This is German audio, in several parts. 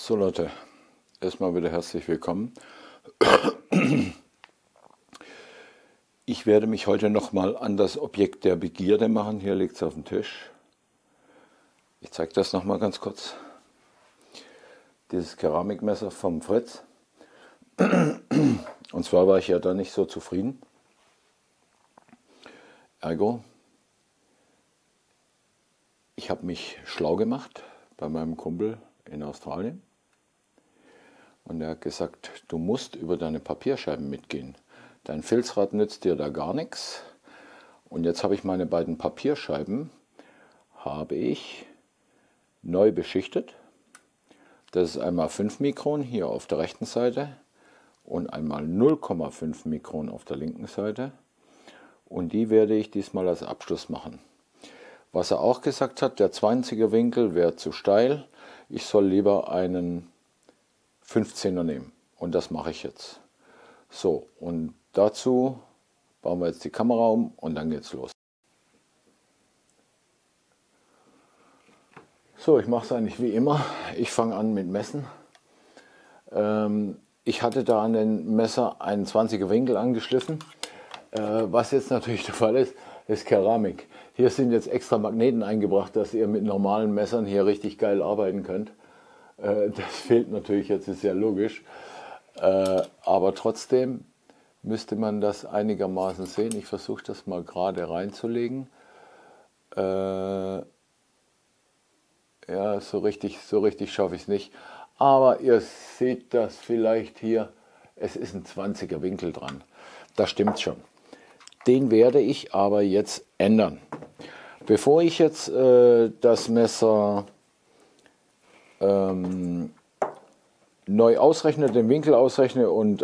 So Leute, erstmal wieder herzlich willkommen. Ich werde mich heute nochmal an das Objekt der Begierde machen. Hier liegt es auf dem Tisch. Ich zeige das nochmal ganz kurz. Dieses Keramikmesser vom Fritz. Und zwar war ich ja da nicht so zufrieden. Ergo, ich habe mich schlau gemacht bei meinem Kumpel in Australien. Und er hat gesagt, du musst über deine Papierscheiben mitgehen. Dein Filzrad nützt dir da gar nichts. Und jetzt habe ich meine beiden Papierscheiben neu beschichtet. Das ist einmal 5 Mikron hier auf der rechten Seite und einmal 0,5 Mikron auf der linken Seite. Und die werde ich diesmal als Abschluss machen. Was er auch gesagt hat, der 20er Winkel wäre zu steil. Ich soll lieber einen 15er nehmen. Und das mache ich jetzt. So, und dazu bauen wir jetzt die Kamera um und dann geht's los. So, ich mache es eigentlich wie immer. Ich fange an mit Messen. Ich hatte da an den Messer einen 20er Winkel angeschliffen. Was jetzt natürlich der Fall ist Keramik. Hier sind jetzt extra Magneten eingebracht, dass ihr mit normalen Messern hier richtig geil arbeiten könnt. Das fehlt natürlich jetzt, ist ja logisch. Aber trotzdem müsste man das einigermaßen sehen. Ich versuche das mal gerade reinzulegen. Ja, so richtig schaffe ich es nicht. Aber ihr seht das vielleicht hier. Es ist ein 20er Winkel dran. Das stimmt schon. Den werde ich aber jetzt ändern. Bevor ich jetzt das Messer neu ausrechne, den Winkel ausrechne und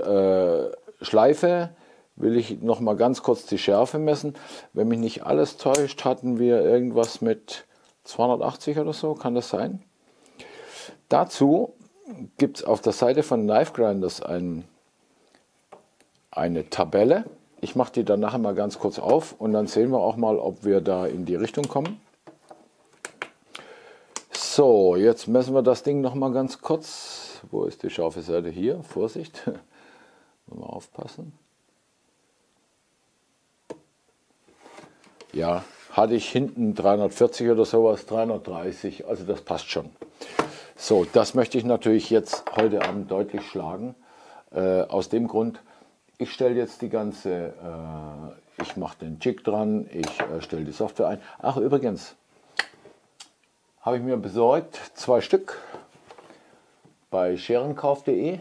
schleife, will ich noch mal ganz kurz die Schärfe messen. Wenn mich nicht alles täuscht, hatten wir irgendwas mit 280 oder so, kann das sein? Dazu gibt es auf der Seite von Knife Grinders eine Tabelle. Ich mache die dann nachher mal ganz kurz auf und dann sehen wir auch mal, ob wir da in die Richtung kommen. So, jetzt messen wir das Ding noch mal ganz kurz. Wo ist die scharfe Seite? Hier, Vorsicht. Mal aufpassen. Ja, hatte ich hinten 340 oder sowas, 330, also das passt schon. So, das möchte ich natürlich jetzt heute Abend deutlich schlagen. Aus dem Grund, ich stelle jetzt die ganze, ich mache den Jig dran, ich stelle die Software ein. Ach übrigens, habe ich mir besorgt, 2 Stück bei scherenkauf.de.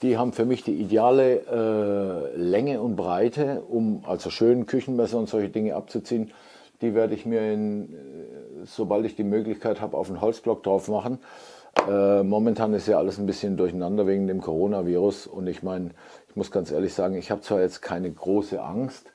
Die haben für mich die ideale Länge und Breite, um also schön Küchenmesser und solche Dinge abzuziehen. Die werde ich mir, sobald ich die Möglichkeit habe, auf einen Holzblock drauf machen. Momentan ist ja alles ein bisschen durcheinander wegen dem Coronavirus. Und ich meine, ich muss ganz ehrlich sagen, ich habe zwar jetzt keine große Angst,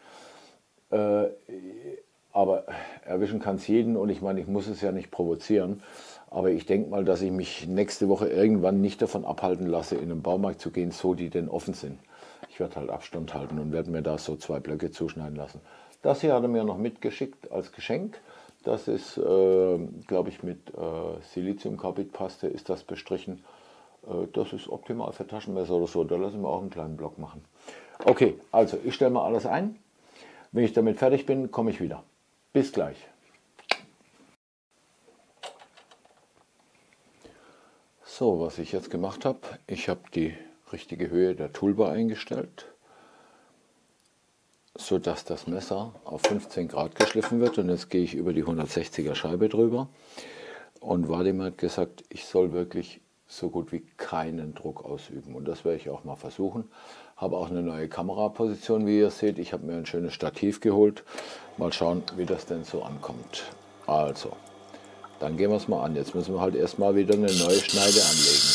aber erwischen kann es jeden. Und ich meine, ich muss es ja nicht provozieren. Aber ich denke mal, dass ich mich nächste Woche irgendwann nicht davon abhalten lasse, in den Baumarkt zu gehen, so die denn offen sind. Ich werde halt Abstand halten und werde mir da so 2 Blöcke zuschneiden lassen. Das hier hat er mir noch mitgeschickt als Geschenk. Das ist, glaube ich, mit Siliziumkarbidpaste ist das bestrichen. Das ist optimal für Taschenmesser oder so. Da lassen wir auch einen kleinen Block machen. Okay, also ich stelle mal alles ein. Wenn ich damit fertig bin, komme ich wieder. Bis gleich. So, was ich jetzt gemacht habe, ich habe die richtige Höhe der Toolbar eingestellt, sodass das Messer auf 15 Grad geschliffen wird. Und jetzt gehe ich über die 160er Scheibe drüber. Und Vadim hat gesagt, ich soll wirklich so gut wie keinen Druck ausüben. Und das werde ich auch mal versuchen. Habe auch eine neue Kameraposition, wie ihr seht. Ich habe mir ein schönes Stativ geholt. Mal schauen, wie das denn so ankommt. Also, dann gehen wir es mal an. Jetzt müssen wir halt erstmal wieder eine neue Schneide anlegen.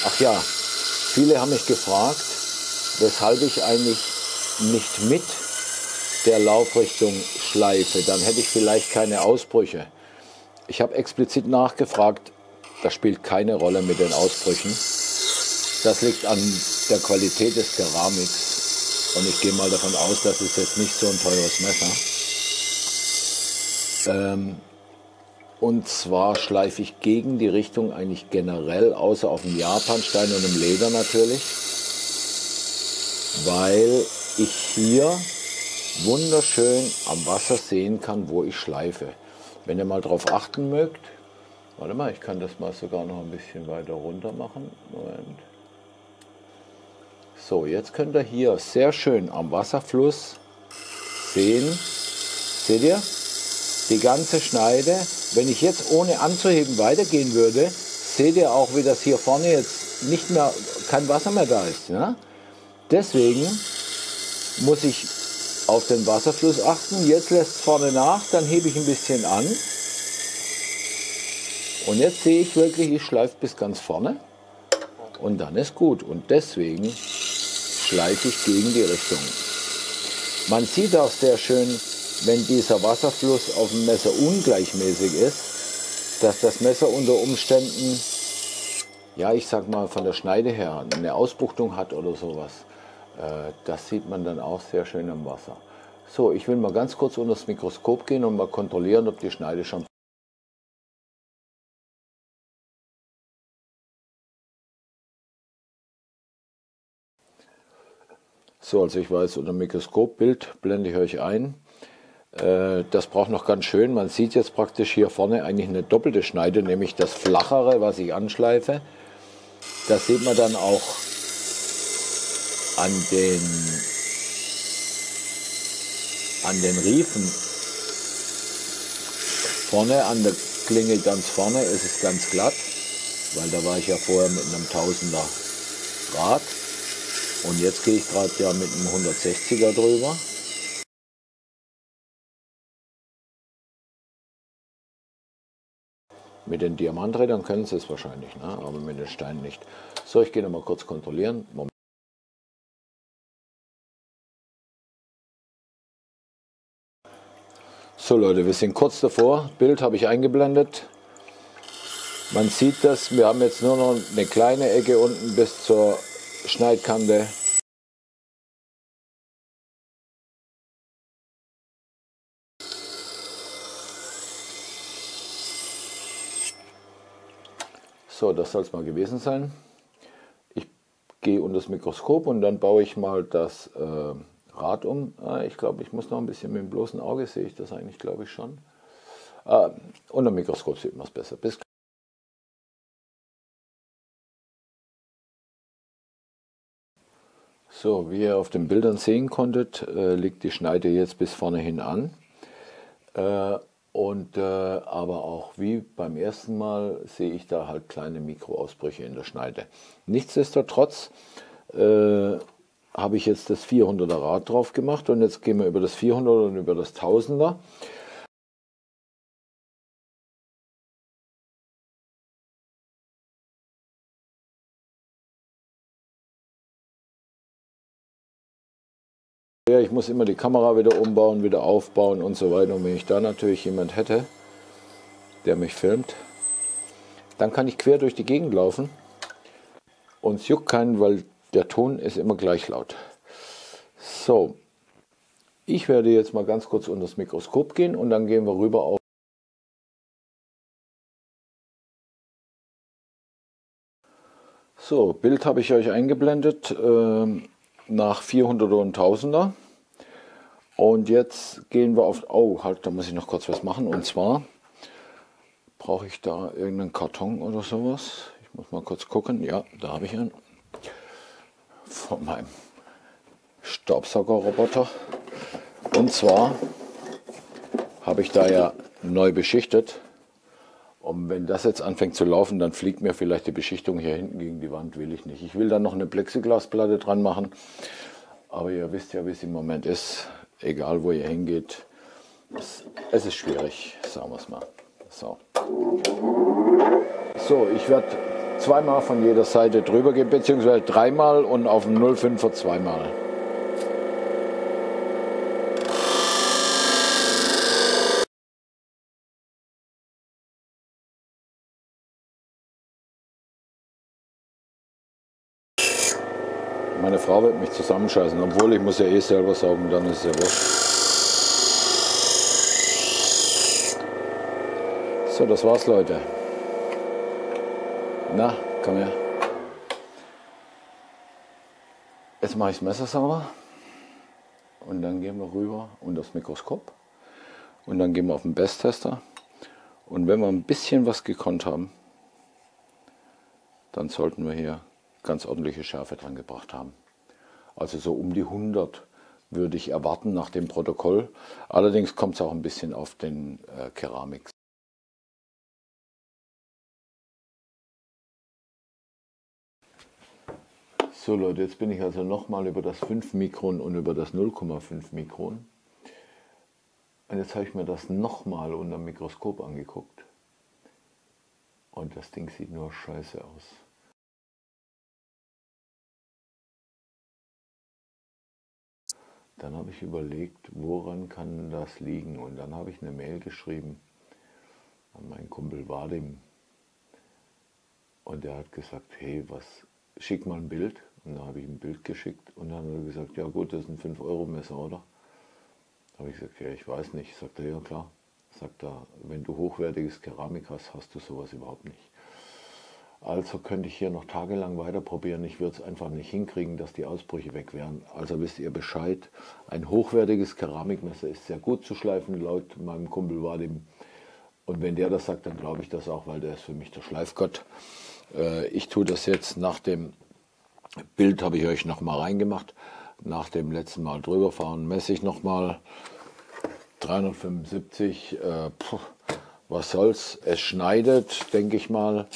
Ach ja, viele haben mich gefragt, weshalb ich eigentlich nicht mit der Laufrichtung schleife. Dann hätte ich vielleicht keine Ausbrüche. Ich habe explizit nachgefragt, Das spielt keine Rolle mit den Ausbrüchen. Das liegt an der Qualität des Keramiks. Und ich gehe mal davon aus, das ist jetzt nicht so ein teures Messer. Und zwar schleife ich gegen die Richtung eigentlich generell, außer auf dem Japanstein und im Leder natürlich, weil ich hier wunderschön am Wasser sehen kann, wo ich schleife. Wenn ihr mal drauf achten mögt, warte mal, ich kann das mal sogar noch ein bisschen weiter runter machen. Moment. So, jetzt könnt ihr hier sehr schön am Wasserfluss sehen, seht ihr, die ganze Schneide. Wenn ich jetzt ohne anzuheben weitergehen würde, seht ihr auch, wie das hier vorne jetzt nicht mehr, kein Wasser mehr da ist. Ja? Deswegen muss ich auf den Wasserfluss achten. Jetzt lässt es vorne nach, dann hebe ich ein bisschen an. Und jetzt sehe ich wirklich, ich schleife bis ganz vorne. Und dann ist gut. Und deswegen schleife ich gegen die Richtung. Man sieht auch sehr schön, wenn dieser Wasserfluss auf dem Messer ungleichmäßig ist, dass das Messer unter Umständen, ja, ich sag mal von der Schneide her, eine Ausbuchtung hat oder sowas. Das sieht man dann auch sehr schön im Wasser. So, ich will mal ganz kurz unter das Mikroskop gehen und mal kontrollieren, ob die Schneide schon. So, also ich weiß, unter dem Mikroskopbild blende ich euch ein. Das braucht noch ganz schön. Man sieht jetzt praktisch hier vorne eigentlich eine doppelte Schneide, nämlich das flachere, was ich anschleife. Das sieht man dann auch an den Riefen. Vorne an der Klinge ganz vorne ist es ganz glatt, weil da war ich ja vorher mit einem 1000er Draht. Und jetzt gehe ich gerade ja mit einem 160er drüber. Mit den Diamanträdern können Sie es wahrscheinlich, ne? Aber mit den Steinen nicht. So, ich gehe noch mal kurz kontrollieren. Moment. So Leute, wir sind kurz davor. Bild habe ich eingeblendet. Man sieht das, wir haben jetzt nur noch eine kleine Ecke unten bis zur Schneidkante. So, das soll es mal gewesen sein. Ich gehe unter das Mikroskop und dann baue ich mal das Rad um. Ich glaube, ich muss noch ein bisschen mit dem bloßen Auge, sehe ich das eigentlich, glaube ich schon. Unter dem Mikroskop sieht man es besser. Bis so, wie ihr auf den Bildern sehen konntet, liegt die Schneide jetzt bis vorne hin an. Aber auch wie beim ersten Mal sehe ich da halt kleine Mikroausbrüche in der Schneide. Nichtsdestotrotz habe ich jetzt das 400er Rad drauf gemacht und jetzt gehen wir über das 400er und über das 1000er. Ja, ich muss immer die Kamera wieder umbauen, wieder aufbauen und so weiter. Und wenn ich da natürlich jemand hätte, der mich filmt, dann kann ich quer durch die Gegend laufen und es juckt keinen, weil der Ton ist immer gleich laut. So, ich werde jetzt mal ganz kurz unter das Mikroskop gehen und dann gehen wir rüber auf. So, Bild habe ich euch eingeblendet nach 400er und 1000er. Und jetzt gehen wir auf, oh halt, da muss ich noch kurz was machen. Und zwar brauche ich da irgendeinen Karton oder sowas. Ich muss mal kurz gucken. Ja, da habe ich einen. Von meinem Staubsaugerroboter. Und zwar habe ich da ja neu beschichtet. Und wenn das jetzt anfängt zu laufen, dann fliegt mir vielleicht die Beschichtung hier hinten gegen die Wand, will ich nicht. Ich will dann noch eine Plexiglasplatte dran machen. Aber ihr wisst ja, wie es im Moment ist. Egal, wo ihr hingeht. Es ist schwierig, sagen wir es mal. So, ich werde zweimal von jeder Seite drüber gehen, beziehungsweise dreimal und auf dem 05er zweimal. Meine Frau wird mich zusammenscheißen, obwohl ich muss ja eh selber saugen, dann ist es ja wurscht. So, das war's, Leute. Na, komm her. Jetzt mache ich das Messer sauber und dann gehen wir rüber unter das Mikroskop und dann gehen wir auf den Besttester. Und wenn wir ein bisschen was gekonnt haben, dann sollten wir hier ganz ordentliche Schärfe dran gebracht haben. Also so um die 100 würde ich erwarten nach dem Protokoll. Allerdings kommt es auch ein bisschen auf den Keramik. So Leute, jetzt bin ich also nochmal über das 5 Mikron und über das 0,5 Mikron. Und jetzt habe ich mir das nochmal unter dem Mikroskop angeguckt. Und das Ding sieht nur scheiße aus. Dann habe ich überlegt, woran kann das liegen? Und dann habe ich eine Mail geschrieben an meinen Kumpel Vadim. Und der hat gesagt, hey, schick mal ein Bild. Und da habe ich ein Bild geschickt und dann hat er gesagt, ja gut, das ist ein 5-Euro-Messer, oder? Da habe ich gesagt, ja, ich weiß nicht. Sagt er, ja klar. Sagt er, wenn du hochwertiges Keramik hast, hast du sowas überhaupt nicht. Also könnte ich hier noch tagelang weiter probieren. Ich würde es einfach nicht hinkriegen, dass die Ausbrüche weg wären. Also wisst ihr Bescheid. Ein hochwertiges Keramikmesser ist sehr gut zu schleifen, laut meinem Kumpel Vadim. Und wenn der das sagt, dann glaube ich das auch, weil der ist für mich der Schleifgott. Ich tue das jetzt nach dem Bild, habe ich euch nochmal reingemacht. Nach dem letzten Mal drüber fahren, messe ich nochmal 375. Was soll's? Es schneidet, denke ich mal.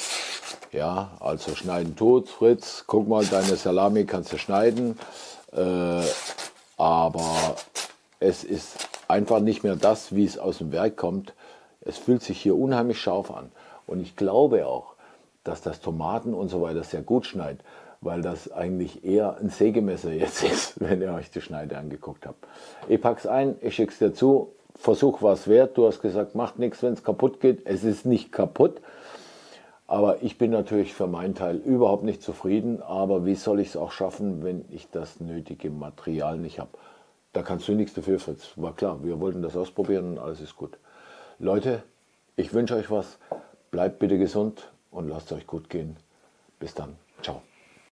Ja, also schneiden tut's, Fritz. Guck mal, deine Salami kannst du schneiden. Aber es ist einfach nicht mehr das, wie es aus dem Werk kommt. Es fühlt sich hier unheimlich scharf an. Und ich glaube auch, dass das Tomaten und so weiter sehr gut schneidet, weil das eigentlich eher ein Sägemesser jetzt ist, wenn ihr euch die Schneide angeguckt habt. Ich pack's ein, ich schick's dir zu. Versuch was wert. Du hast gesagt, macht nichts, wenn es kaputt geht. Es ist nicht kaputt. Aber ich bin natürlich für meinen Teil überhaupt nicht zufrieden. Aber wie soll ich es auch schaffen, wenn ich das nötige Material nicht habe? Da kannst du nichts dafür, Fritz. War klar, wir wollten das ausprobieren und alles ist gut. Leute, ich wünsche euch was. Bleibt bitte gesund und lasst euch gut gehen. Bis dann. Ciao.